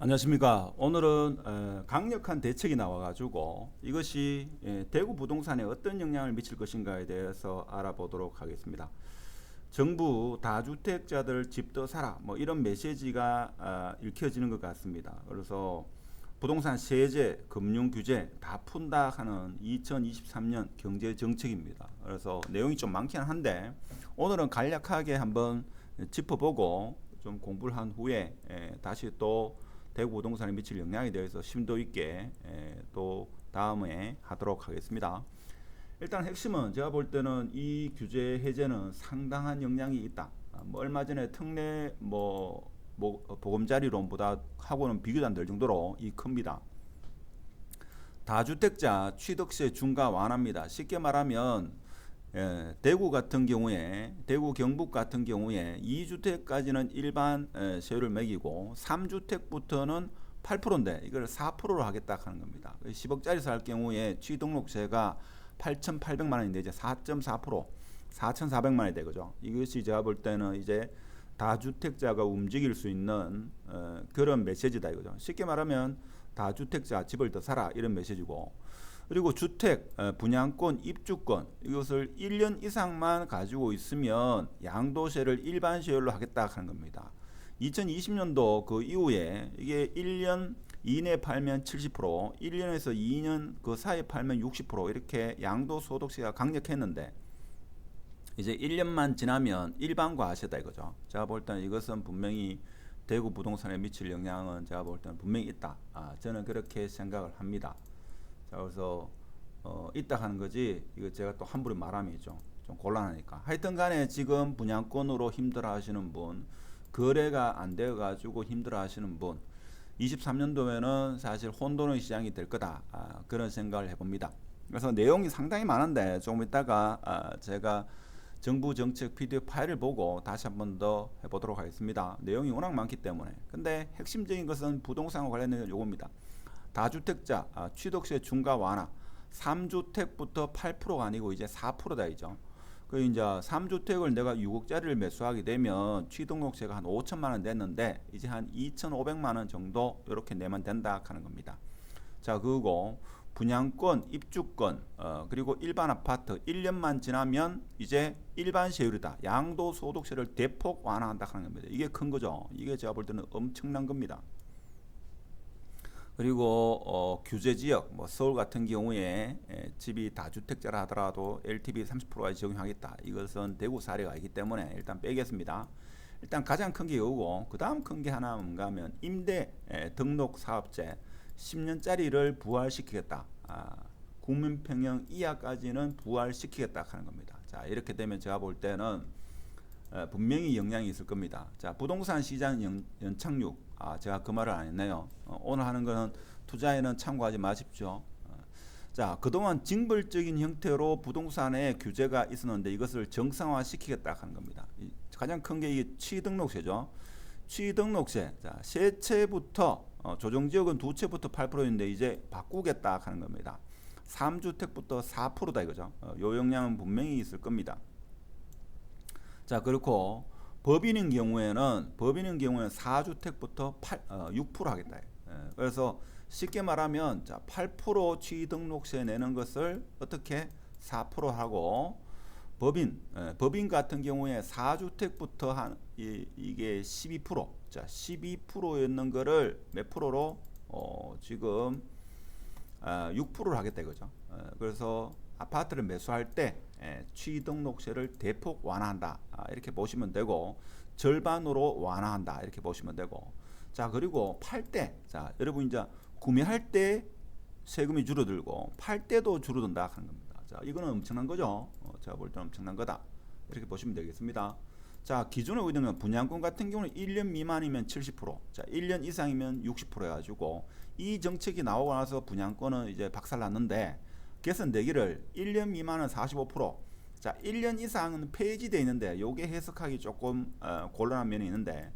안녕하십니까. 오늘은 강력한 대책이 나와가지고 이것이 대구 부동산에 어떤 영향을 미칠 것인가에 대해서 알아보도록 하겠습니다. 정부 다주택자들 집 더 사라 뭐 이런 메시지가 읽혀지는 것 같습니다. 그래서 부동산 세제, 금융 규제 다 푼다 하는 2023년 경제 정책입니다. 그래서 내용이 좀 많긴 한데 오늘은 간략하게 한번 짚어보고 좀 공부를 한 후에 다시 또 대구 부동산에 미칠 영향에 대해서 심도 있게 또 다음에 하도록 하겠습니다. 일단 핵심은 제가 볼 때는 이 규제 해제는 상당한 영향이 있다. 뭐 얼마 전에 특례 보금자리론보다 하고는 비교도 안 될 정도로 이 큽니다. 다주택자 취득세 중과 완화입니다. 쉽게 말하면 대구 같은 경우에 대구 경북 같은 경우에 2주택까지는 일반 세율을 매기고 3주택부터는 8%인데 이걸 4%로 하겠다 하는 겁니다. 10억짜리 살 경우에 취등록세가 8,800만 원인데 이제 4.4% 4,400만 원이 되거죠. 이것이 제가 볼 때는 이제 다주택자가 움직일 수 있는 그런 메시지다 이거죠. 쉽게 말하면 다주택자 집을 더 사라 이런 메시지고, 그리고 주택 분양권 입주권 이것을 1년 이상만 가지고 있으면 양도세를 일반 세율로 하겠다 하는 겁니다. 2020년도 그 이후에 이게 1년 이내 팔면 70%, 1년에서 2년 그 사이에 팔면 60% 이렇게 양도소득세가 강력했는데 이제 1년만 지나면 일반과세다 이거죠. 제가 볼 때는 이것은 분명히 대구 부동산에 미칠 영향은 제가 볼 때는 분명히 있다. 저는 그렇게 생각을 합니다. 자, 그래서 있다 하는 거지 이거 제가 또 함부로 말하면 좀 곤란하니까. 하여튼 간에 지금 분양권으로 힘들어 하시는 분, 거래가 안 되어 가지고 힘들어 하시는 분, 23년도에는 사실 혼돈의 시장이 될 거다. 그런 생각을 해봅니다. 그래서 내용이 상당히 많은데 조금 이따가 제가 정부 정책 PDF 파일을 보고 다시 한번 더 해보도록 하겠습니다. 내용이 워낙 많기 때문에. 근데 핵심적인 것은 부동산과 관련된 요겁니다. 다주택자 취득세 중과 완화 3주택부터 8%가 아니고 이제 4%다 이죠. 그 이제 3주택을 내가 6억짜리를 매수하게 되면 취등록세가 한 5천만 원 냈는데 이제 한 2,500만 원 정도 이렇게 내면 된다 하는 겁니다. 자, 그리고 분양권, 입주권, 그리고 일반 아파트 1년만 지나면 이제 일반 세율이다. 양도소득세를 대폭 완화한다 하는 겁니다. 이게 큰 거죠. 이게 제가 볼 때는 엄청난 겁니다. 그리고 규제 지역, 뭐 서울 같은 경우에 집이 다주택자라 하더라도 LTV 30%까지 적용하겠다. 이것은 대구 사례가 아니기 때문에 일단 빼겠습니다. 일단 가장 큰 게 이거고, 그 다음 큰 게 하나 뭔가 하면 임대 등록 사업제 10년짜리를 부활시키겠다. 국민평형 이하까지는 부활시키겠다 하는 겁니다. 자, 이렇게 되면 제가 볼 때는 분명히 영향이 있을 겁니다. 자, 부동산 시장 연착륙. 제가 그 말을 안 했네요. 오늘 하는 거는 투자에는 참고하지 마십시오. 자, 그동안 징벌적인 형태로 부동산에 규제가 있었는데 이것을 정상화 시키겠다 하는 겁니다. 가장 큰 게 이게 취등록세죠. 취등록세. 자, 세 채부터 조정지역은 두 채부터 8%인데 이제 바꾸겠다 하는 겁니다. 3주택부터 4%다 이거죠. 요 영향은 분명히 있을 겁니다. 자, 그렇고 법인인 경우에는 4주택부터 6% 하겠다. 그래서 쉽게 말하면 자, 8% 취등록세 내는 것을 어떻게 4% 하고 법인 같은 경우에 4주택부터 이게 12%, 자 12%였는 거를 몇 프로로 지금 6%를 하겠다 이거죠. 그래서 아파트를 매수할 때 취등록세를 대폭 완화한다. 이렇게 보시면 되고 절반으로 완화한다. 이렇게 보시면 되고, 자 그리고 팔 때, 자 여러분 이제 구매할 때 세금이 줄어들고 팔 때도 줄어든다 하는 겁니다. 자 이거는 엄청난 거죠. 제가 볼 때는 엄청난 거다. 이렇게 보시면 되겠습니다. 자, 기존에 우리는 분양권 같은 경우는 1년 미만이면 70%, 자 1년 이상이면 60% 해가지고 이 정책이 나오고 나서 분양권은 이제 박살났는데 개선 내기를 1년 미만은 45%, 자 1년 이상은 폐지되어 있는데 요게 해석하기 조금 곤란한 면이 있는데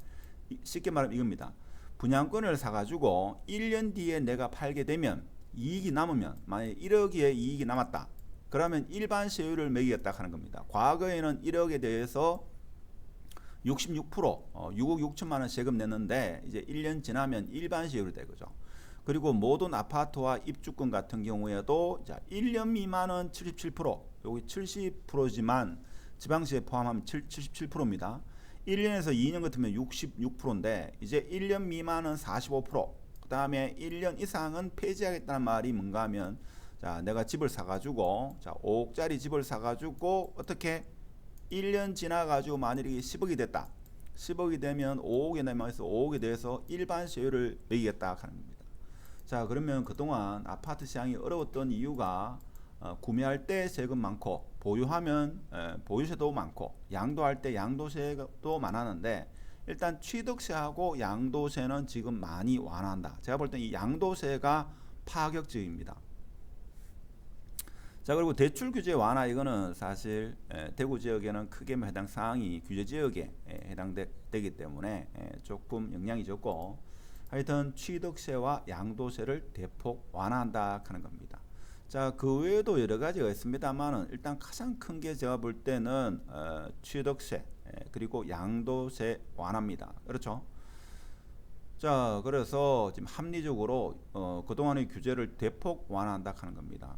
쉽게 말하면 이겁니다. 분양권을 사가지고 1년 뒤에 내가 팔게 되면 이익이 남으면 만약에 1억의 이익이 남았다. 그러면 일반 세율을 매기겠다 하는 겁니다. 과거에는 1억에 대해서 66% 6억 6천만 원 세금 냈는데 이제 1년 지나면 일반 세율이 되죠. 그리고 모든 아파트와 입주권 같은 경우에도 자 1년 미만은 77%, 여기 70%지만 지방세에 포함하면 77%입니다. 1년에서 2년 같으면 66%인데 이제 1년 미만은 45%, 그 다음에 1년 이상은 폐지하겠다는 말이 뭔가 하면 자 내가 집을 사가지고 자 5억짜리 집을 사가지고 어떻게 1년 지나가지고 만일에 10억이 됐다. 10억이 되면 5억에 남아서 5억에 대해서 일반 세율을 매기겠다 하는 겁니다. 자 그러면 그동안 아파트 시장이 어려웠던 이유가 구매할 때 세금 많고 보유하면 보유세도 많고 양도할 때 양도세도 많았는데 일단 취득세하고 양도세는 지금 많이 완화한다. 제가 볼 때 이 양도세가 파격적입니다. 자 그리고 대출 규제 완화 이거는 사실 대구 지역에는 크게 해당 사항이 규제 지역에 해당되기 때문에 조금 영향이 적고 하여튼 취득세와 양도세를 대폭 완화한다 하는 겁니다. 자 그 외에도 여러 가지가 있습니다만은 일단 가장 큰 게 제가 볼 때는 취득세 그리고 양도세 완화입니다. 그렇죠? 자 그래서 지금 합리적으로 그동안의 규제를 대폭 완화한다 하는 겁니다.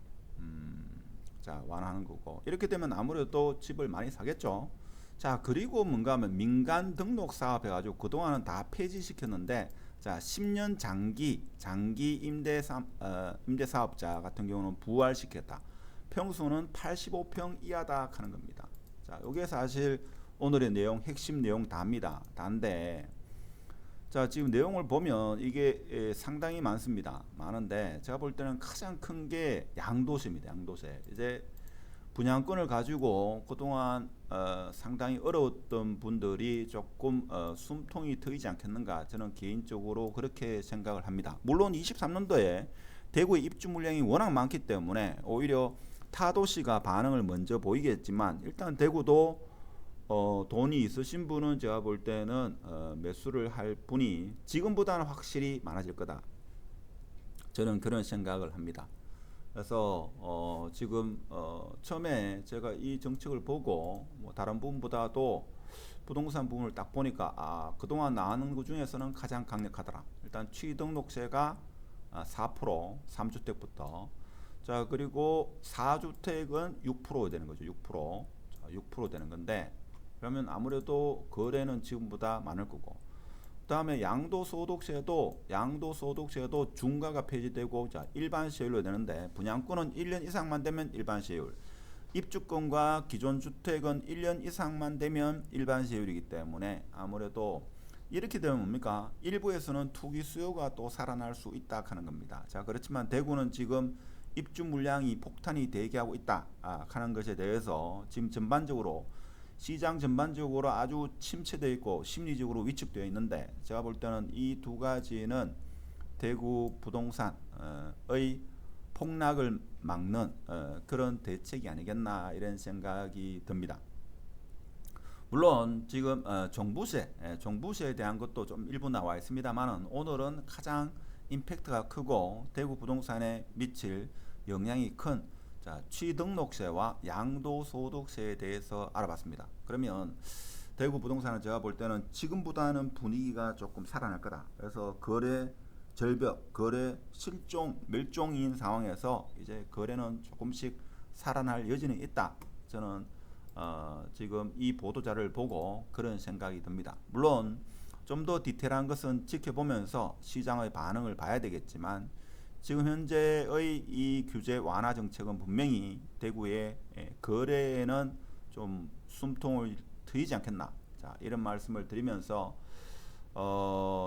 자 완화하는 거고 이렇게 되면 아무래도 집을 많이 사겠죠. 자 그리고 뭔가 하면 민간 등록 사업 해가지고 그동안은 다 폐지시켰는데 자 10년 장기 임대 사업자 같은 경우는 부활시켰다. 평수는 85평 이하다 하는 겁니다. 자 이게 사실 오늘의 내용 핵심 내용 다입니다. 다인데 자 지금 내용을 보면 이게 상당히 많습니다. 많은데 제가 볼 때는 가장 큰 게 양도세입니다. 양도세. 이제 분양권을 가지고 그동안 상당히 어려웠던 분들이 조금 숨통이 트이지 않겠는가 저는 개인적으로 그렇게 생각을 합니다. 물론 23년도에 대구의 입주 물량이 워낙 많기 때문에 오히려 타 도시가 반응을 먼저 보이겠지만 일단 대구도 돈이 있으신 분은 제가 볼 때는 매수를 할 분이 지금보다는 확실히 많아질 거다. 저는 그런 생각을 합니다. 그래서 지금 처음에 제가 이 정책을 보고 뭐 다른 부분보다도 부동산 부분을 딱 보니까 그동안 나오는 것 중에서는 가장 강력하더라. 일단 취등록세가 4% 3주택부터 자 그리고 4주택은 6% 되는 거죠. 6% 자, 6% 되는 건데 그러면 아무래도 거래는 지금보다 많을 거고 그 다음에 양도소득세도 중과가 폐지되고 자 일반 세율로 되는데 분양권은 1년 이상만 되면 일반 세율 입주권과 기존 주택은 1년 이상만 되면 일반 세율이기 때문에 아무래도 이렇게 되면 뭡니까 일부에서는 투기 수요가 또 살아날 수 있다 하는 겁니다. 자 그렇지만 대구는 지금 입주 물량이 폭탄이 대기하고 있다 하는 것에 대해서 지금 전반적으로 시장 전반적으로 아주 침체되어 있고 심리적으로 위축되어 있는데 제가 볼 때는 이 두 가지는 대구 부동산의 폭락을 막는 그런 대책이 아니겠나 이런 생각이 듭니다. 물론 지금 종부세에 대한 것도 좀 일부 나와 있습니다만은 오늘은 가장 임팩트가 크고 대구 부동산에 미칠 영향이 큰 자, 취등록세와 양도소득세에 대해서 알아봤습니다. 그러면 대구 부동산은 제가 볼 때는 지금보다는 분위기가 조금 살아날 거다. 그래서 거래 절벽, 거래 실종, 멸종인 상황에서 이제 거래는 조금씩 살아날 여지는 있다. 저는 지금 이 보도자를 보고 그런 생각이 듭니다. 물론 좀 더 디테일한 것은 지켜보면서 시장의 반응을 봐야 되겠지만 지금 현재의 이 규제 완화 정책은 분명히 대구의 거래에는 좀 숨통을 트이지 않겠나. 자, 이런 말씀을 드리면서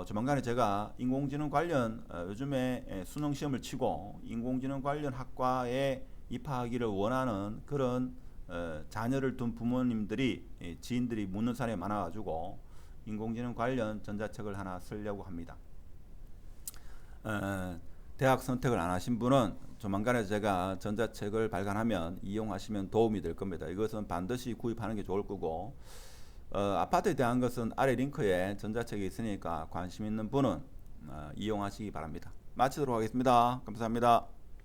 조만간에 제가 인공지능 관련 요즘에 수능 시험을 치고 인공지능 관련 학과에 입학하기를 원하는 그런 자녀를 둔 부모님들이 지인들이 묻는 사람이 많아가지고 인공지능 관련 전자책을 하나 쓰려고 합니다. 대학 선택을 안 하신 분은 조만간에 제가 전자책을 발간하면 이용하시면 도움이 될 겁니다. 이것은 반드시 구입하는 게 좋을 거고 아파트에 대한 것은 아래 링크에 전자책이 있으니까 관심 있는 분은 이용하시기 바랍니다. 마치도록 하겠습니다. 감사합니다.